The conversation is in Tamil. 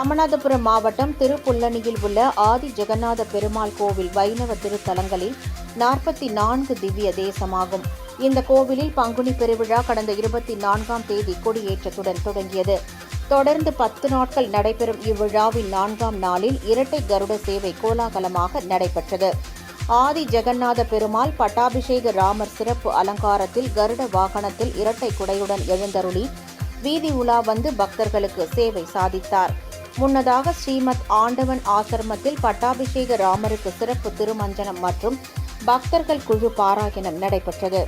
ராமநாதபுரம் மாவட்டம் திருப்புல்லணியில் உள்ள ஆதி ஜெகநாத பெருமாள் கோவில் வைணவ திருத்தலங்களில் 44 திவ்ய தேசமாகும். இந்த கோவிலில் பங்குனி பெருவிழா கடந்த 24ஆம் தேதி கொடியேற்றத்துடன் தொடங்கியது. தொடர்ந்து 10 நாட்கள் நடைபெறும் இவ்விழாவின் 4ஆம் நாளில் இரட்டை கருட சேவை கோலாகலமாக நடைபெற்றது. ஆதி ஜெகநாத பெருமாள் பட்டாபிஷேக ராமர் சிறப்பு அலங்காரத்தில் கருட வாகனத்தில் இரட்டை குடையுடன் எழுந்தருளி வீதி உலா வந்து பக்தர்களுக்கு சேவை சாதித்தார். முன்னதாக ஸ்ரீமத் ஆண்டவன் ஆசிரமத்தில் பட்டாபிஷேக ராமருக்கு சிறப்பு திருமஞ்சனம் மற்றும் பக்தர்கள் குழு பாராயணம் நடைபெற்றது.